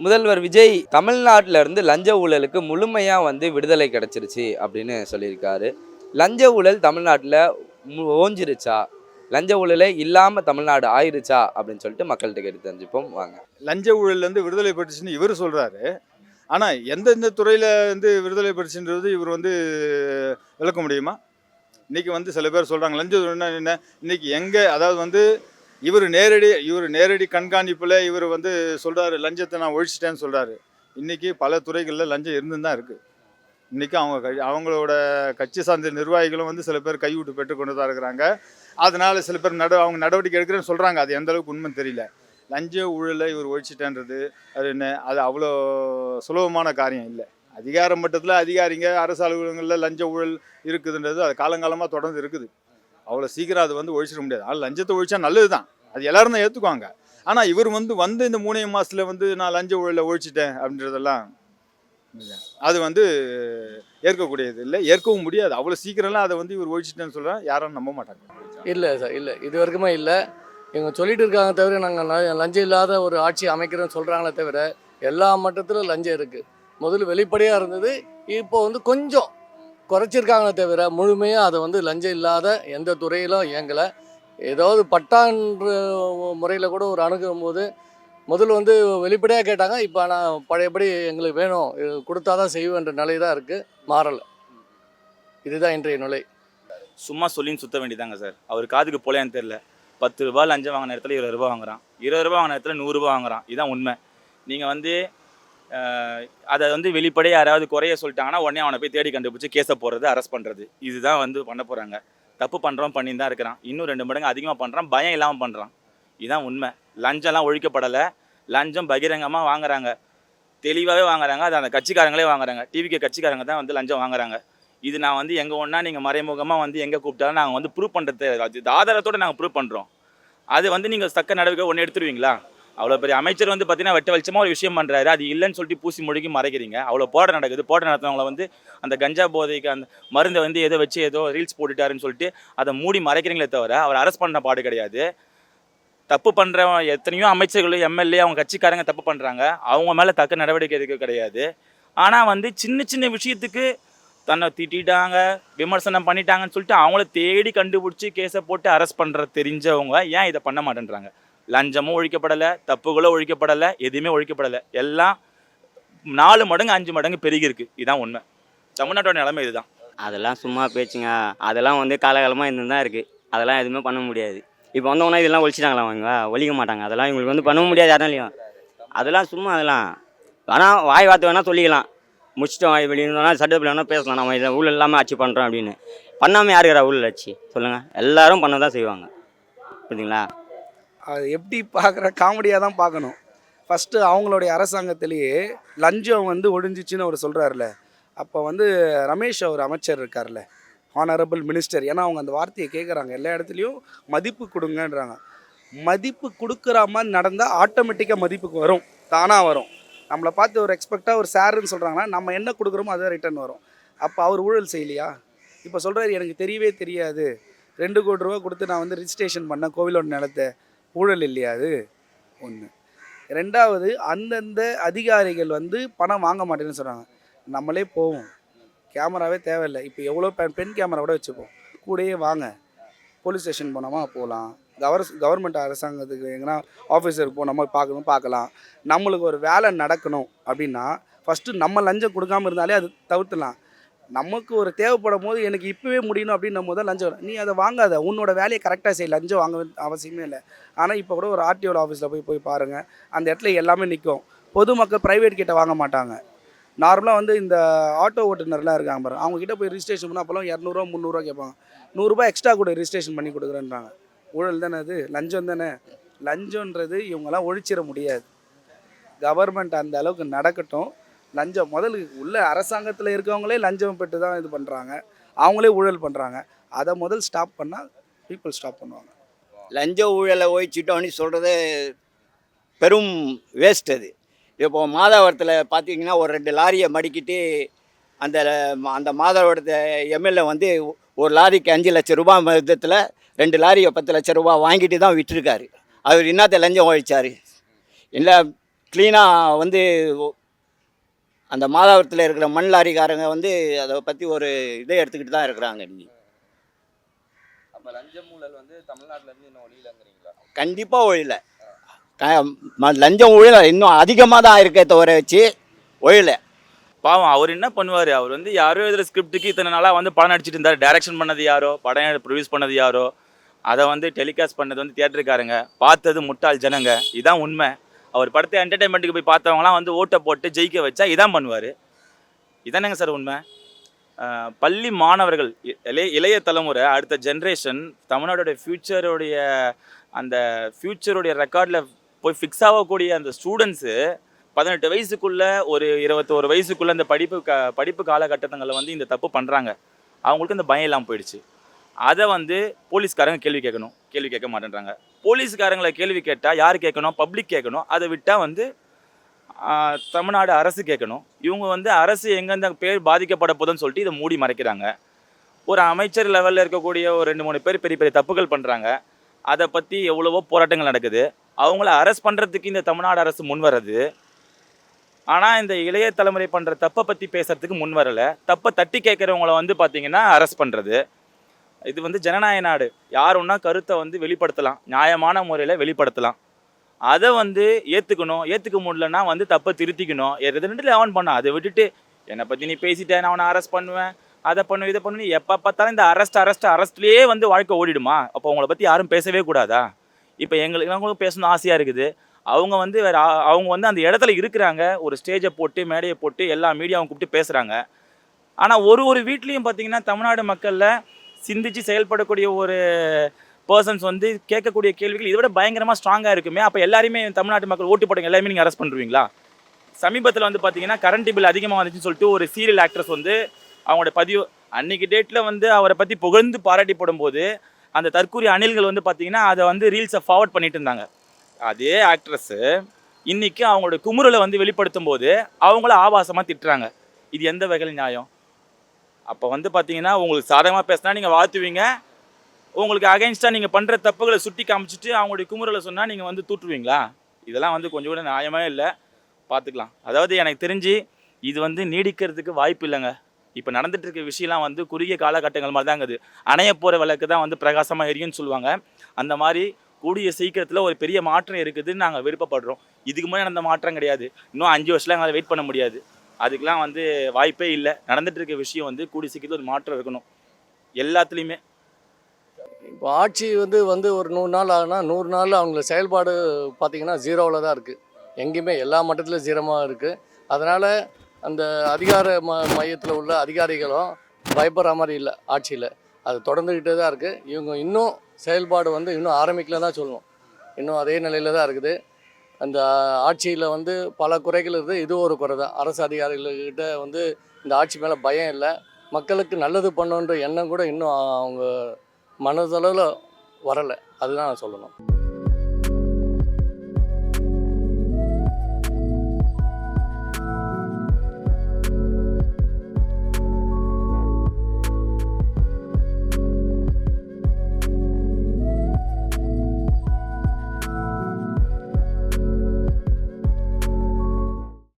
முதல்வர் விஜய் தமிழ்நாட்டில இருந்து லஞ்ச ஊழலுக்கு முழுமையாக விடுதலை கிடைச்சிருச்சு அப்படின்னு சொல்லியிருக்காரு. லஞ்ச ஊழல் தமிழ்நாட்டில் ஓஞ்சிருச்சா, லஞ்ச ஊழலே இல்லாமல் தமிழ்நாடு ஆயிருச்சா அப்படின்னு சொல்லிட்டு மக்கள்கிட்ட கேட்டு தெரிஞ்சுப்போம் வாங்க. லஞ்ச ஊழல்லேருந்து விடுதலை பெற்றுச்சுன்னு இவர் சொல்கிறாரு. ஆனால் எந்தெந்த துறையில் விடுதலை பெற்றுச்சுன்றது இவர் விளக்க முடியுமா? இன்றைக்கி சில பேர் சொல்கிறாங்க லஞ்ச என்ன இன்றைக்கி எங்கே, அதாவது இவர் நேரடி கண்காணிப்பில் இவர் சொல்கிறாரு லஞ்சத்தை நான் ஒழிச்சிட்டேன்னு சொல்கிறாரு. இன்றைக்கி பல துறைகளில் லஞ்சம் இருந்து தான் இருக்குது. இன்றைக்கி அவங்களோட கட்சி சார்ந்த நிர்வாகிகளும் சில பேர் கைவிட்டு பெற்றுக்கொண்டு தான் இருக்கிறாங்க. அதனால் சில பேர் அவங்க நடவடிக்கை எடுக்கிறேன்னு சொல்கிறாங்க. அது எந்த அளவுக்கு உண்மைன்னு தெரியல. லஞ்ச ஊழலை இவர் ஒழிச்சிட்டேன்றது அது அவ்வளோ சுலபமான காரியம் இல்லை. அதிகார மட்டத்தில் அதிகாரிங்க அரசு அலுவலகங்களில் லஞ்ச ஊழல் இருக்குதுன்றது அது காலங்காலமாக தொடர்ந்து இருக்குது. அவ்வளோ சீக்கிரம் அது ஒழிச்சிட முடியாது. ஆனால் லஞ்சத்தை ஒழிச்சா நல்லது தான், அது எல்லோரும் தான் ஏற்றுக்குவாங்க. ஆனால் இவர் இந்த 3 மாதத்தில் நான் லஞ்ச ஊழலை ஒழிச்சிட்டேன் அப்படின்றதெல்லாம் அது ஏற்கக்கூடியது இல்லை, ஏற்கவும் முடியாது. அவ்வளோ சீக்கிரம்லாம் அதை இவர் ஒழிச்சிட்டேன்னு சொல்கிறேன் யாரும் நம்ப மாட்டாங்க. இல்லை சார், இல்லை, இது வரைக்குமே இல்லை. இவங்க சொல்லிட்டு இருக்காங்க தவிர நாங்கள் லஞ்சம் இல்லாத ஒரு ஆட்சி அமைக்கிறோன்னு சொல்கிறாங்களே தவிர எல்லா மட்டத்திலும் லஞ்சம் இருக்குது. முதல்ல வெளிப்படையாக இருந்தது, இப்போ கொஞ்சம் குறைச்சிருக்காங்களே தவிர முழுமையாக அதை லஞ்சம் இல்லாத எந்த துறையிலும் இயங்கலை. ஏதாவது பட்டான்ற முறையில் கூட ஒரு அணுகும் போது முதல்ல வெளிப்படையாக கேட்டாங்க. இப்போ நான் பழையபடி எங்களுக்கு வேணும், கொடுத்தா தான் செய்வேன்ற நிலை தான் இருக்குது, மாறலை. இதுதான் இன்றைய நிலை. சும்மா சொல்லின்னு சுற்ற வேண்டியதாங்க சார். அவர் காதுக்கு போலையான்னு தெரில. 10 ரூபா லஞ்சம் வாங்கின இடத்துல 20 ரூபா வாங்குறான், 20 ரூபா வாங்கின இடத்துல 100 ரூபா வாங்குறான். இதுதான் உண்மை. நீங்கள் அதை வெளிப்படையாக யாராவது குறைய சொல்லிட்டாங்கன்னா உடனே அவனை போய் தேடி கண்டுபிடிச்சி கேஸை போடுறது, அரெஸ்ட் பண்ணுறது, இதுதான் பண்ண போகிறாங்க. தப்பு பண்ணுறோம் பண்ணின்னு தான் இருக்கிறான். இன்னும் 2 மடங்கு அதிகமாக பண்ணுறான், பயம் இல்லாமல் பண்ணுறான். இதுதான் உண்மை. லஞ்சம்லாம் ஒழிக்கப்படலை. லஞ்சம் பகிரங்கமாக வாங்குறாங்க, தெளிவாகவே வாங்குறாங்க. அது அந்த கட்சிக்காரங்களே வாங்குறாங்க. டிவிக்கு கட்சிக்காரங்க தான் லஞ்சம் வாங்குறாங்க. இது நான் எங்கே ஒன்றா நீங்கள் மறைமுகமாக எங்கே கூப்பிட்டாலும் நாங்கள் ப்ரூவ் பண்ணுறது, அது ஆதாரத்தோடு நாங்கள் ப்ரூவ் பண்ணுறோம். அது நீங்கள் தக்க நடவடிக்கை ஒன்று எடுத்துருவீங்களா? அவ்வளோ பெரிய அமைச்சர் பார்த்தீங்கன்னா வெட்ட வெளிச்சமாக ஒரு விஷயம் பண்ணுறாரு, அது இல்லைன்னு சொல்லிட்டு பூசி மொழிக்கு மறைக்கிறீங்க. அவ்வளோ போட நடக்குது. போட நடத்துறவங்கள அந்த கஞ்சா போதைக்கு அந்த மருந்தை ஏதோ வச்சு ஏதோ ரீல்ஸ் போட்டுட்டாருன்னு சொல்லிட்டு அதை மூடி மறைக்கிறீங்களே தவிர அவர் அரெஸ்ட் பண்ண பாடு கிடையாது. தப்பு பண்ணுறவன் எத்தனையோ அமைச்சர்கள், எம்எல்ஏ, அவங்க கட்சிக்காரங்க தப்பு பண்ணுறாங்க, அவங்க மேலே தக்க நடவடிக்கை எடுக்க கிடையாது. ஆனால் சின்ன சின்ன விஷயத்துக்கு தன்னை திட்டாங்க, விமர்சனம் பண்ணிட்டாங்கன்னு சொல்லிட்டு அவங்கள தேடி கண்டுபிடிச்சி கேஸை போட்டு அரெஸ்ட் பண்ணுற தெரிஞ்சவங்க ஏன் இதை பண்ண மாட்டேன்றாங்க? லஞ்சமும் ஒழிக்கப்படலை, தப்புகளும் ஒழிக்கப்படலை, எதுவுமே ஒழிக்கப்படலை. எல்லாம் 4 மடங்கு 5 மடங்கு பெருகிருக்கு. இதுதான் உண்மை. தமிழ்நாட்டோட நிலைமை இதுதான். அதெல்லாம் சும்மா பேச்சுங்க. அதெல்லாம் காலகாலமாக இருந்து தான் இருக்குது. அதெல்லாம் எதுவுமே பண்ண முடியாது. இப்போ வந்தவங்கன்னா இதெல்லாம் ஒழிச்சிட்டாங்களா? அவங்க ஒழிக்க மாட்டாங்க. அதெல்லாம் இவங்களுக்கு பண்ண முடியாது யாராலையும். அதெல்லாம் சும்மா அதெல்லாம் ஆனால் வாய் வார்த்தை வேணால் சொல்லிக்கலாம், முடிச்சிட்டோம் வெளியே சட்டத்தில் வேணால் பேசலாம், நம்ம இதை ஊழல் இல்லாமல் ஆட்சி பண்ணுறோம் அப்படின்னு. பண்ணாமல் யாருக்கிறா ஊழல் ஆட்சி சொல்லுங்கள்? எல்லோரும் பண்ண தான் செய்வாங்க. புரியுதுங்களா? அது எப்படி பார்க்குற காமெடியாக தான் பார்க்கணும். ஃபஸ்ட்டு அவங்களுடைய அரசாங்கத்திலேயே லஞ்சம் ஒழிஞ்சிச்சின்னு அவர் சொல்கிறாருல, அப்போ ரமேஷ் அவர் அமைச்சர் இருக்கார்ல, ஹானரபிள் மினிஸ்டர், ஏன்னா அவங்க அந்த வார்த்தையை கேட்குறாங்க. எல்லா இடத்துலையும் மதிப்பு கொடுங்கன்றாங்க. மதிப்பு கொடுக்குற மாதிரி நடந்தால் ஆட்டோமேட்டிக்காக மதிப்புக்கு வரும், தானாக வரும். நம்மளை பார்த்து ஒரு எக்ஸ்பெக்டாக ஒரு சாருன்னு சொல்கிறாங்கன்னா நம்ம என்ன கொடுக்குறோமோ அதுதான் ரிட்டர்ன் வரும். அப்போ அவர் ஊழல் செய்யலையா? இப்போ சொல்கிறாரு எனக்கு தெரியவே தெரியாது, 2 கோடி ரூபா கொடுத்து நான் ரிஜிஸ்ட்ரேஷன் பண்ணேன் கோவிலோட நிலத்தை, ஊழல் இல்லையா அது? ஒன்று. 2வது, அந்தந்த அதிகாரிகள் பணம் வாங்க மாட்டேன்னு சொல்கிறாங்க. நம்மளே போவோம், கேமராவே தேவையில்லை. இப்போ எவ்வளோ பெண் கேமரா கூட வச்சுப்போம், கூடயே வாங்க, போலீஸ் ஸ்டேஷன் போனோமா போகலாம், கவர்மெண்ட் அரசாங்கத்துக்கு எங்கன்னா ஆஃபீஸருக்கு போனோமா பார்க்கலாம். நம்மளுக்கு ஒரு வேலை நடக்கணும் அப்படின்னா ஃபஸ்ட்டு நம்ம லஞ்சம் கொடுக்காமல் இருந்தாலே அது தவிர்த்துலாம். நமக்கு ஒரு தேவைப்படும் போது எனக்கு இப்போவே முடியணும் அப்படின்னு நம்ம தான் லஞ்சம், நீ அதை வாங்காத, உன்னோட வேலையை கரெக்டாக செய், லஞ்சம் வாங்க அவசியமே இல்லை. ஆனால் இப்போ கூட ஒரு ஆர்டிஓ ஆஃபீஸில் போய் பாருங்கள், அந்த இடத்துல எல்லாமே நிற்கும். பொதுமக்கள் ப்ரைவேட் கிட்ட வாங்க மாட்டாங்க. நார்மலாக இந்த ஆட்டோ ஓட்டுநர்லாம் இருக்காங்க பாருங்க, அவங்ககிட்ட போய் ரிஜிஸ்ட்ரேஷன் பண்ணால் அப்போல்லாம் 200 ரூபா 300 ரூபா கேட்பாங்க. 100 ரூபா எக்ஸ்ட்ரா கூட ரிஜிஸ்ட்ரேஷன் பண்ணி கொடுக்குறேன்றாங்க. ஊழல் தானே அது? லஞ்சம் தானே? லஞ்சன்றது இவங்கெல்லாம் ஒழிச்சிட முடியாது. கவர்மெண்ட் அந்த அளவுக்கு நடக்கட்டும். லஞ்சம் முதல்ல உள்ள அரசாங்கத்தில் இருக்கவங்களே லஞ்சம் பெற்று தான் இது பண்ணுறாங்க, அவங்களே ஊழல் பண்ணுறாங்க. அதை முதல் ஸ்டாப் பண்ணால் பீப்புள் ஸ்டாப் பண்ணுவாங்க. லஞ்ச ஊழலை ஒழிச்சிட்டோன்னு சொல்கிறது பெரும் வேஸ்ட். அது இப்போது மாதாவரத்தில் பார்த்தீங்கன்னா ஒரு 2 லாரியை மடிக்கிட்டு அந்த அந்த மாதாவரத்தை எம்எல்ஏ ஒரு லாரிக்கு 5 லட்சம் ரூபா விதத்தில் 2 லாரியை 10 லட்சம் ரூபா வாங்கிட்டு தான் விட்டுருக்காரு. அவர் என்னத்தை லஞ்சம் ஒழிச்சார்? இல்லை க்ளீனாக வந்து அந்த மாதாவரத்தில் இருக்கிற மண் லாரிக்காரங்க வந்து அதை பற்றி ஒரு இதை எடுத்துக்கிட்டு தான் இருக்கிறாங்க இன்னைக்கு. அப்போ லஞ்சம் ஊழல் வந்து தமிழ்நாட்டுல இருந்து இன்னும் ஒழியலங்கிறீங்களா? கண்டிப்பாக ஒழியல. லஞ்சம் ஒழியல, இன்னும் அதிகமாக தான் இருக்கே தவிர வச்சு ஒழியல. பாவம் அவர் என்ன பண்ணுவார், அவர் வந்து யாரோ எழுதுகிற ஸ்கிரிப்டுக்கு இத்தனை நாளாக வந்து படம் நடிச்சிட்டு இருந்தார். டைரக்ஷன் பண்ணது யாரோ, படம் ப்ரொடியூஸ் பண்ணது யாரோ, அதை வந்து டெலிகாஸ்ட் பண்ணது வந்து தியேட்டருக்காரங்க, பார்த்தது முட்டாள் ஜனங்க. இதான் உண்மை. அவர் படத்தை என்டர்டைன்மெண்ட்டுக்கு போய் பார்த்தவங்களாம் வந்து ஓட்டை போட்டு ஜெயிக்க வச்சா இதான் பண்ணுவார். இதானேங்க சார் உண்மை. பள்ளி மாணவர்கள், இளைய தலைமுறை, அடுத்த ஜென்ரேஷன், தமிழ்நாடோடைய ஃப்யூச்சருடைய அந்த ஃப்யூச்சருடைய ரெக்கார்டில் போய் ஃபிக்ஸ் ஆகக்கூடிய அந்த ஸ்டூடெண்ட்ஸு 18 வயசுக்குள்ளே ஒரு 21 வயசுக்குள்ளே அந்த படிப்பு காலகட்டங்களில் வந்து இந்த தப்பு பண்ணுறாங்க. அவங்களுக்கு இந்த பயம் இல்லாமல் போயிடுச்சு. அதை வந்து போலீஸ்காரங்க கேள்வி கேட்கணும், கேள்வி கேட்க மாட்டேன்றாங்க. போலீஸ்காரங்களை கேள்வி கேட்டால் யார் கேட்கணும்? பப்ளிக் கேட்கணும். அதை விட்டால் வந்து தமிழ்நாடு அரசு கேட்கணும். இவங்க வந்து அரசு எங்கேருந்து பேர் பாதிக்கப்பட போதுன்னு சொல்லிட்டு இதை மூடி மறைக்கிறாங்க. ஒரு அமைச்சர் லெவலில் இருக்கக்கூடிய ஒரு 2-3 பேர் பெரிய பெரிய தப்புகள் பண்ணுறாங்க. அதை பற்றி எவ்வளவோ போராட்டங்கள் நடக்குது. அவங்கள அரெஸ்ட் பண்ணுறதுக்கு இந்த தமிழ்நாடு அரசு முன் வர்றது. ஆனால் இந்த இளைய தலைமுறை பண்ணுற தப்பை பற்றி பேசுகிறதுக்கு முன் வரலை. தப்பை தட்டி கேட்குறவங்கள வந்து பார்த்திங்கன்னா அரெஸ்ட் பண்ணுறது. இது வந்து ஜனநாயக நாடு. யார் ஒன்றா கருத்தை வந்து வெளிப்படுத்தலாம், நியாயமான முறையில் வெளிப்படுத்தலாம். அதை வந்து ஏற்றுக்க முடியலன்னா வந்து தப்பை திருத்திக்கணும். ரெண்டு அவன் பண்ணான். அதை விட்டுட்டு என்னை பற்றி நீ பேசிட்டேன், நான் அவனை அரெஸ்ட் பண்ணுவேன், அதை பண்ணுவேன், இதை பண்ணுவேன். எப்போ பார்த்தாலும் இந்த அரெஸ்ட்லேயே வந்து வாழ்க்கை ஓடிடுமா? அப்போ அவங்கள பற்றி யாரும் பேசவே கூடாதா? இப்போ எங்களுக்கும் பேசணும்னு ஆசையாக இருக்குது. அவங்க வந்து அவங்க வந்து அந்த இடத்துல இருக்கிறாங்க. ஒரு ஸ்டேஜை போட்டு, மேடையை போட்டு, எல்லா மீடியாவும் கூப்பிட்டு பேசுகிறாங்க. ஆனால் ஒரு வீட்லேயும் பார்த்தீங்கன்னா தமிழ்நாடு மக்களில் சிந்திச்சு செயல்படக்கூடிய ஒரு பர்சன்ஸ் வந்து கேட்கக்கூடிய கேள்விகள் இதை விட பயங்கரமாக ஸ்ட்ராங்காக இருக்குமே. அப்போ எல்லாருமே தமிழ்நாட்டு மக்கள் ஓட்டு போட்டவங்க எல்லாருமே நீங்கள் அரெஸ்ட் பண்ணுவீங்களா? சமீபத்தில் வந்து பார்த்தீங்கன்னா கரண்ட் பில் அதிகமாக வந்துச்சுன்னு சொல்லிட்டு ஒரு சீரியல் ஆக்ட்ரஸ் வந்து அவங்களோட பதிவு அன்றைக்கி டேட்டில் வந்து அவரை பற்றி புகழ்ந்து பாராட்டி போடும்போது அந்த தற்கூரி அணில்கள் வந்து பார்த்தீங்கன்னா அதை வந்து ரீல்ஸை ஃபார்வர்ட் பண்ணிட்டு இருந்தாங்க. அதே ஆக்ட்ரஸ்ஸு இன்றைக்கி அவங்களோட குமுறலை வந்து வெளிப்படுத்தும் போது அவங்கள ஆபாசமாக திட்டுறாங்க. இது எந்த வகையில் நியாயம்? அப்போ வந்து பார்த்தீங்கன்னா உங்களுக்கு சாதகமாக பேசினா நீங்கள் வாழ்த்துவீங்க, உங்களுக்கு அகைன்ஸ்டாக நீங்கள் பண்ணுற தப்புகளை சுட்டி காமிச்சிட்டு அவங்களுடைய குமுறலை சொன்னால் நீங்கள் வந்து தூற்றுவீங்களா? இதெல்லாம் வந்து கொஞ்சம் கூட நியாயமே இல்லை. பார்த்துக்கலாம். அதாவது எனக்கு தெரிஞ்சு இது வந்து நீடிக்கிறதுக்கு வாய்ப்பு இல்லைங்க. இப்போ நடந்துட்டு இருக்க விஷயம்லாம் வந்து குறுகிய காலகட்டங்கள் மாதிரி தாங்க. அது அணைய போகிற விளக்கு தான் வந்து பிரகாசமாக எரியும்னு சொல்லுவாங்க. அந்த மாதிரி கூடிய சீக்கிரத்தில் ஒரு பெரிய மாற்றம் இருக்குதுன்னு நாங்கள் விருப்பப்படுறோம். இதுக்கு முன்னாடி நடந்த மாற்றம் கிடையாது. இன்னும் 5 வருஷம்லாம் எங்களால் வெயிட் பண்ண முடியாது. அதுக்கெலாம் வந்து வாய்ப்பே இல்லை. நடந்துட்டு இருக்க விஷயம் வந்து கூடிய சீக்கிரத்தில் ஒரு மாற்றம் இருக்கணும் எல்லாத்துலேயுமே. இப்போ ஆட்சி வந்து ஒரு 100 நாள் ஆகுனா 100 நாளில் அவங்கள செயல்பாடு பார்த்திங்கன்னா ஜீரோவில் தான் இருக்குது. எங்கேயுமே எல்லா மட்டத்திலும் ஜீரோமாக இருக்குது. அதனால் அந்த அதிகார மையத்தில் உள்ள அதிகாரிகளும் பயப்படுற மாதிரி இல்லை ஆட்சியில். அது தொடர்ந்துக்கிட்டே தான் இருக்குது. இவங்க இன்னும் செயல்பாடு வந்து இன்னும் ஆரம்பிக்கல தான் சொல்லணும். இன்னும் அதே நிலையில் தான் இருக்குது. அந்த ஆட்சியில் வந்து பல குறைகள் இருக்குது. இது ஒரு குறை தான். அரசு அதிகாரிகள்கிட்ட வந்து இந்த ஆட்சி மேலே பயம் இல்லை. மக்களுக்கு நல்லது பண்ணணுன்ற எண்ணம் கூட இன்னும் அவங்க மனதளவில் வரலை. அதுதான் நான் சொல்லணும்.